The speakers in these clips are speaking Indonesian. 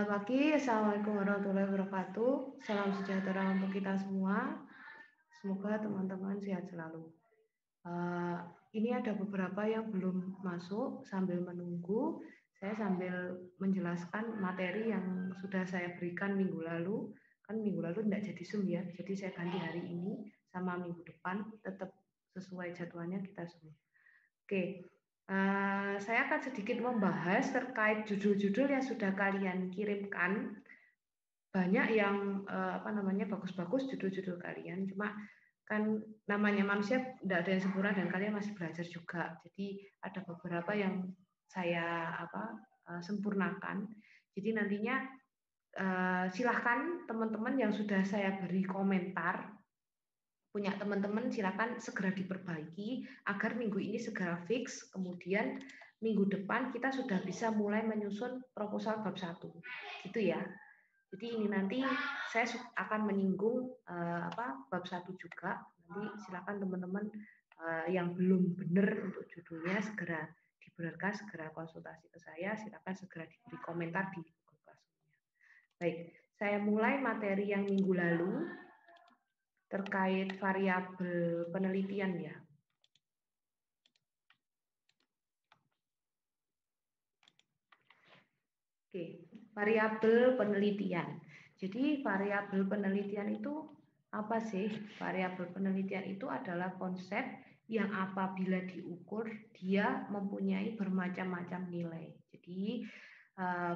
Selamat pagi, Assalamualaikum warahmatullahi wabarakatuh. Salam sejahtera untuk kita semua. Semoga teman-teman sehat selalu. Ini ada beberapa yang belum masuk. Sambil menunggu, saya sambil menjelaskan materi yang sudah saya berikan minggu lalu. Kan minggu lalu tidak jadi Zoom ya, jadi saya ganti hari ini sama minggu depan, tetap sesuai jadwalnya kita semua. Oke. Saya akan sedikit membahas terkait judul-judul yang sudah kalian kirimkan. Banyak yang bagus-bagus judul-judul kalian. Cuma kan namanya manusia tidak ada yang sempurna dan kalian masih belajar juga. Jadi ada beberapa yang saya sempurnakan. Jadi nantinya silahkan teman-teman yang sudah saya beri komentar, punya teman-teman silakan segera diperbaiki agar minggu ini segera fix, kemudian minggu depan kita sudah bisa mulai menyusun proposal bab 1 gitu ya. Jadi ini nanti saya akan menyinggung bab 1 juga. Nanti silakan teman-teman yang belum benar untuk judulnya segera dibenarkan, segera konsultasi ke saya, silakan segera diberi komentar di Google Classroom-nya. Baik, saya mulai materi yang minggu lalu terkait variabel penelitian ya. Oke, variabel penelitian. Jadi variabel penelitian itu apa sih? Variabel penelitian itu adalah konsep yang apabila diukur dia mempunyai bermacam-macam nilai. Jadi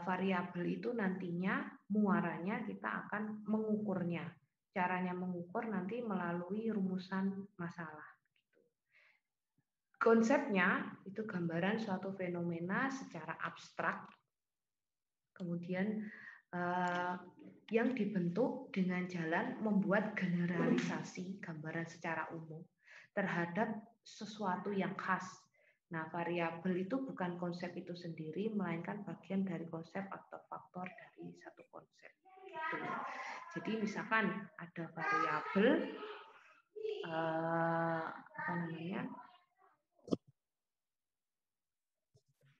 variabel itu nantinya muaranya kita akan mengukurnya. Caranya mengukur nanti melalui rumusan masalah. Konsepnya itu gambaran suatu fenomena secara abstrak, kemudian yang dibentuk dengan jalan membuat generalisasi gambaran secara umum terhadap sesuatu yang khas. Nah, variabel itu bukan konsep itu sendiri, melainkan bagian dari konsep atau faktor dari satu konsep. Gitu. Jadi misalkan ada variabel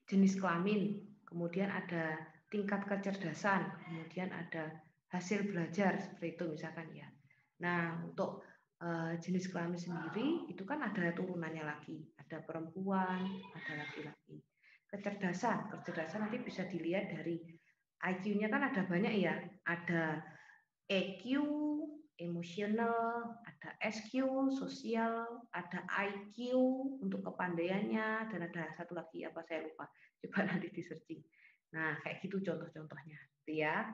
jenis kelamin, kemudian ada tingkat kecerdasan, kemudian ada hasil belajar seperti itu misalkan ya. Nah, untuk jenis kelamin sendiri itu kan ada turunannya lagi, ada perempuan, ada laki-laki. Kecerdasan nanti bisa dilihat dari IQ-nya kan ada banyak ya, ada EQ, emosional, ada SQ, sosial, ada IQ untuk kepandaiannya, dan ada satu lagi apa saya lupa. Coba nanti di searching. Nah, kayak gitu contoh-contohnya, ya.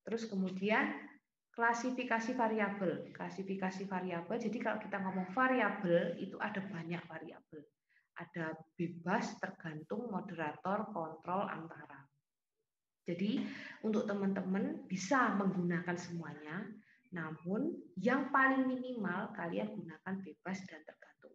Terus kemudian klasifikasi variabel. Klasifikasi variabel. Jadi kalau kita ngomong variabel itu ada banyak variabel. Ada bebas, tergantung, moderator, kontrol, antara. Jadi untuk teman-teman bisa menggunakan semuanya, namun yang paling minimal kalian gunakan bebas dan tergantung.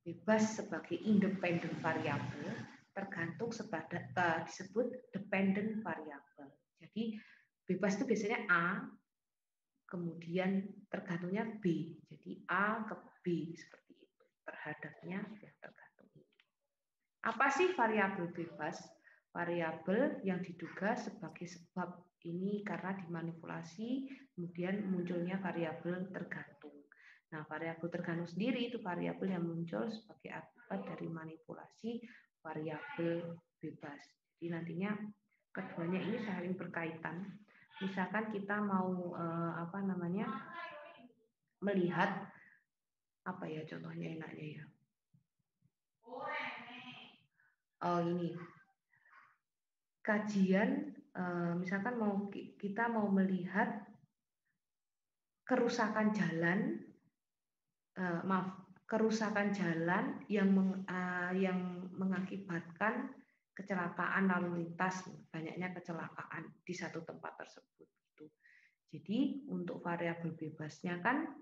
Bebas sebagai independent variable, tergantung disebut dependent variable. Jadi bebas itu biasanya A, kemudian tergantungnya B. Jadi A ke B seperti itu. Terhadapnya yang tergantung. Apa sih variabel bebas? Variabel yang diduga sebagai sebab ini karena dimanipulasi, kemudian munculnya variabel tergantung. Nah, variabel tergantung sendiri itu variabel yang muncul sebagai akibat dari manipulasi variabel bebas. Jadi nantinya keduanya ini saling berkaitan. Misalkan kita mau melihat apa ya contohnya enaknya ya. Oh ini kajian, misalkan kita mau melihat kerusakan jalan, kerusakan jalan yang mengakibatkan kecelakaan lalu lintas, banyaknya kecelakaan di satu tempat tersebut. Gitu. Jadi untuk variabel bebasnya kan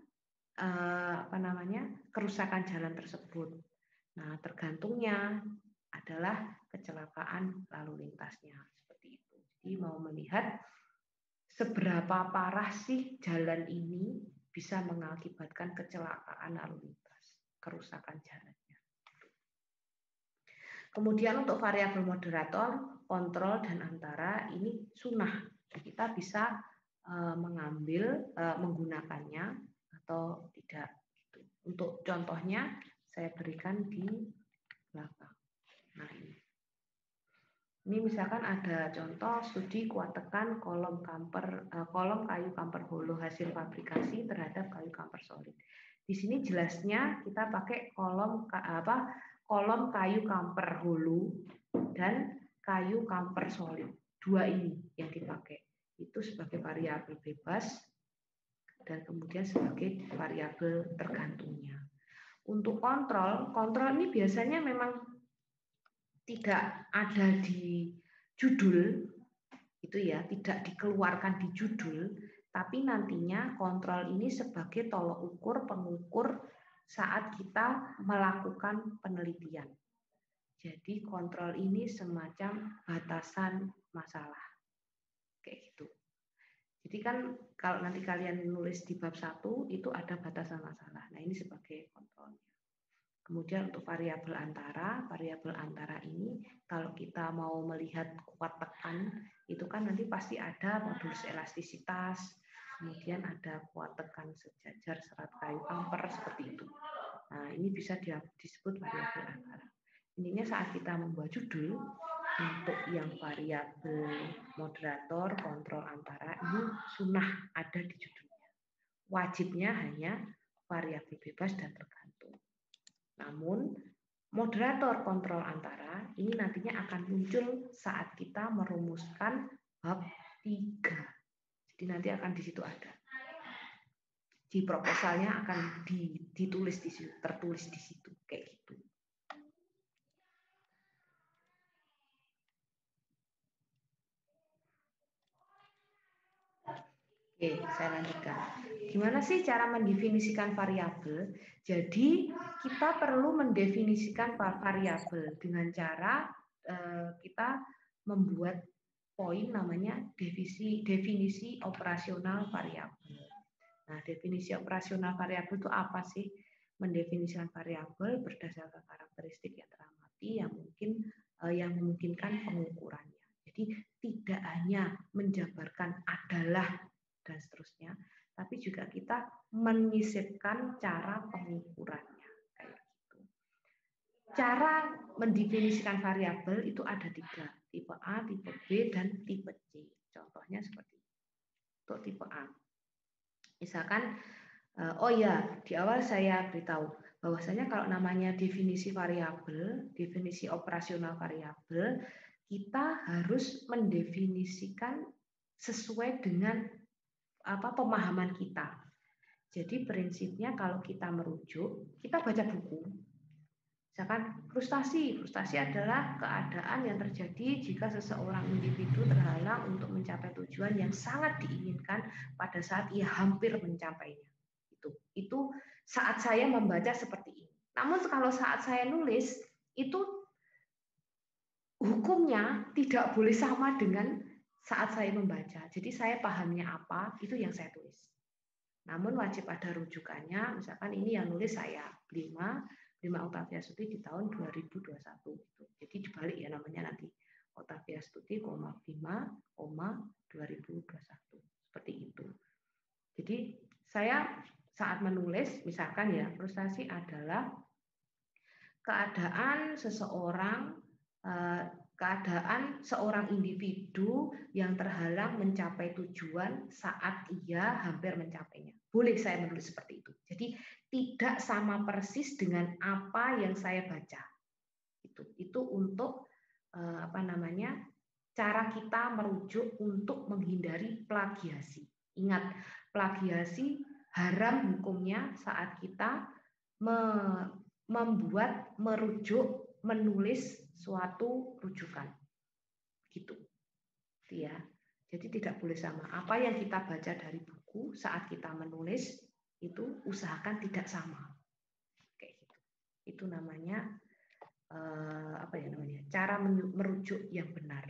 kerusakan jalan tersebut. Nah, tergantungnya adalah kecelakaan lalu lintasnya seperti itu. Jadi mau melihat seberapa parah sih jalan ini bisa mengakibatkan kecelakaan lalu lintas, kerusakan jalannya. Kemudian untuk variabel moderator, kontrol, dan antara ini sunnah. Kita bisa menggunakannya atau tidak. Untuk contohnya saya berikan di belakang. Nah, ini misalkan ada contoh studi kuat tekan kolom kayu kamper holo hasil fabrikasi terhadap kayu kamper solid. Di sini jelasnya kita pakai kolom kayu kamper holo dan kayu kamper solid. Dua ini yang dipakai. Itu sebagai variabel bebas dan kemudian sebagai variabel tergantungnya. Untuk kontrol ini biasanya memang tidak ada di judul, itu ya, tidak dikeluarkan di judul, tapi nantinya kontrol ini sebagai tolok ukur pengukur saat kita melakukan penelitian. Jadi kontrol ini semacam batasan masalah, kayak gitu. Jadi kan kalau nanti kalian nulis di bab 1 itu ada batasan masalah. Nah ini sebagai kontrolnya. Kemudian untuk variabel antara ini kalau kita mau melihat kuat tekan itu kan nanti pasti ada modulus elastisitas, kemudian ada kuat tekan sejajar serat kayu kamper seperti itu. Nah ini bisa disebut variabel antara. Intinya saat kita membuat judul untuk yang variabel moderator, kontrol antara ini sunnah ada di judulnya. Wajibnya hanya variabel bebas dan tergantung. Namun, moderator kontrol antara ini nantinya akan muncul saat kita merumuskan bab 3. Jadi nanti akan di situ ada. Di proposalnya akan ditulis di situ, tertulis di situ kayak gitu. Oke, saya lanjutkan. Gimana sih cara mendefinisikan variabel? Jadi kita perlu mendefinisikan variabel dengan cara kita membuat poin namanya definisi operasional variabel. Nah, definisi operasional variabel itu apa sih? Mendefinisikan variabel berdasarkan karakteristik yang teramati yang memungkinkan pengukurannya. Jadi tidak hanya menjabarkan adalah dan seterusnya, tapi juga kita menyisipkan cara pengukurannya kayak gitu. Cara mendefinisikan variabel itu ada 3, tipe A, tipe B, dan tipe C. Contohnya seperti itu. Untuk tipe A, misalkan, di awal saya beritahu bahwasanya kalau namanya definisi variabel, definisi operasional variabel, kita harus mendefinisikan sesuai dengan pemahaman kita. Jadi prinsipnya kalau kita merujuk, kita baca buku. Misalkan frustasi adalah keadaan yang terjadi jika seseorang individu terhalang untuk mencapai tujuan yang sangat diinginkan pada saat ia hampir mencapainya. Itu saat saya membaca seperti ini. Namun kalau saat saya nulis, itu hukumnya tidak boleh sama dengan saat saya membaca. Jadi saya pahamnya apa, itu yang saya tulis. Namun wajib ada rujukannya, misalkan ini yang nulis saya, Blima Octavia Stuti di tahun 2021. Jadi dibalik ya namanya nanti, Octavia Stuti, Blima, 2021. Seperti itu. Jadi saya saat menulis, misalkan ya, frustasi adalah keadaan seorang individu yang terhalang mencapai tujuan saat ia hampir mencapainya. Boleh saya menulis seperti itu. Jadi tidak sama persis dengan apa yang saya baca. Itu untuk cara kita merujuk untuk menghindari plagiasi. Ingat, plagiasi haram hukumnya saat kita merujuk, menulis suatu rujukan, gitu ya. Jadi tidak boleh sama. Apa yang kita baca dari buku saat kita menulis itu usahakan tidak sama, kayak gitu. Itu namanya cara merujuk yang benar.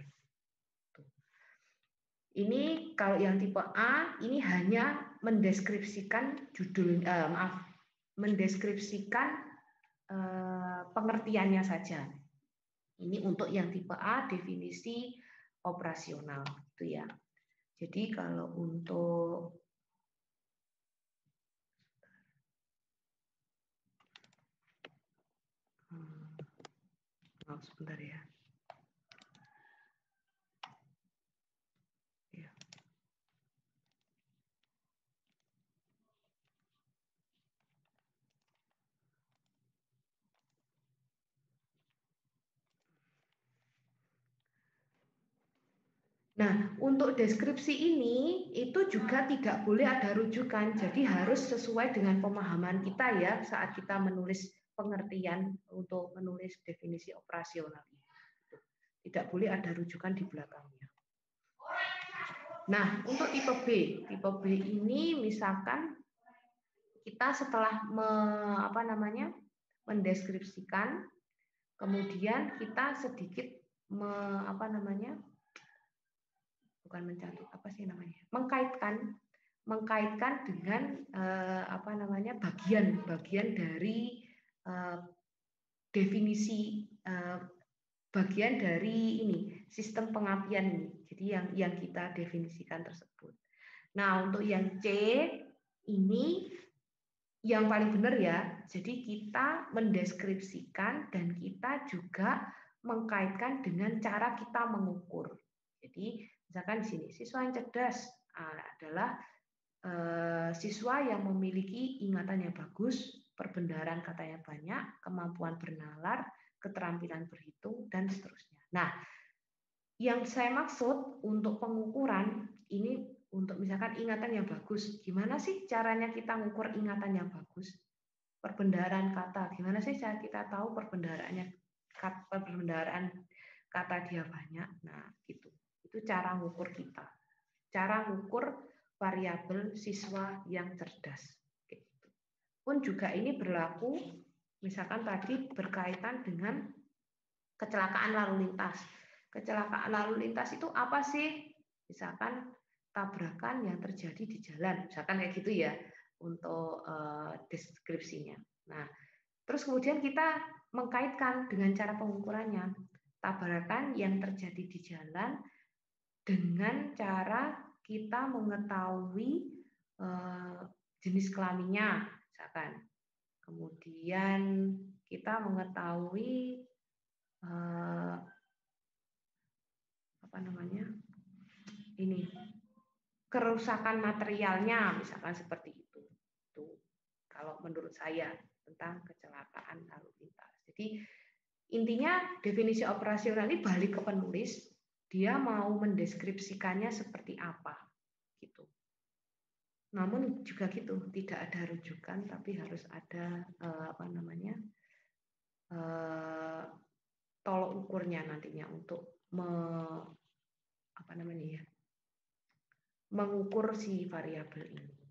Ini kalau yang tipe A ini hanya mendeskripsikan mendeskripsikan pengertiannya saja. Ini untuk yang tipe A, definisi operasional, gitu ya. Jadi kalau untuk sebentar ya. Nah, untuk deskripsi ini itu juga tidak boleh ada rujukan, jadi harus sesuai dengan pemahaman kita ya saat kita menulis pengertian untuk menulis definisi operasional ini. Tidak boleh ada rujukan di belakangnya. Nah, untuk tipe B ini misalkan kita setelah mendeskripsikan, kemudian kita sedikit mengkaitkan dengan bagian dari definisi bagian dari ini sistem pengapian ini. Jadi yang kita definisikan tersebut. Nah, untuk yang C ini yang paling benar ya. Jadi kita mendeskripsikan dan kita juga mengkaitkan dengan cara kita mengukur. Jadi misalkan di sini siswa yang cerdas adalah siswa yang memiliki ingatan yang bagus, perbendaharaan katanya banyak, kemampuan bernalar, keterampilan berhitung, dan seterusnya. Nah, yang saya maksud untuk pengukuran ini untuk misalkan ingatan yang bagus. Gimana sih caranya kita mengukur ingatan yang bagus? Perbendaharaan kata. Gimana sih cara kita tahu perbendaharaan kata dia banyak? Nah, gitu. Itu cara mengukur kita. Cara mengukur variabel siswa yang cerdas. Gitu. Pun juga ini berlaku misalkan tadi berkaitan dengan kecelakaan lalu lintas. Kecelakaan lalu lintas itu apa sih? Misalkan tabrakan yang terjadi di jalan, misalkan kayak gitu ya untuk deskripsinya. Nah, terus kemudian kita mengkaitkan dengan cara pengukurannya. Tabrakan yang terjadi di jalan dengan cara kita mengetahui jenis kelaminnya, misalkan. Kemudian kita mengetahui kerusakan materialnya, misalkan seperti itu. Itu kalau menurut saya tentang kecelakaan lalu lintas. Jadi intinya definisi operasional ini balik ke penulis, dia mau mendeskripsikannya seperti apa, gitu. Namun juga gitu, tidak ada rujukan, tapi harus ada tolok ukurnya nantinya untuk mengukur si variabel ini.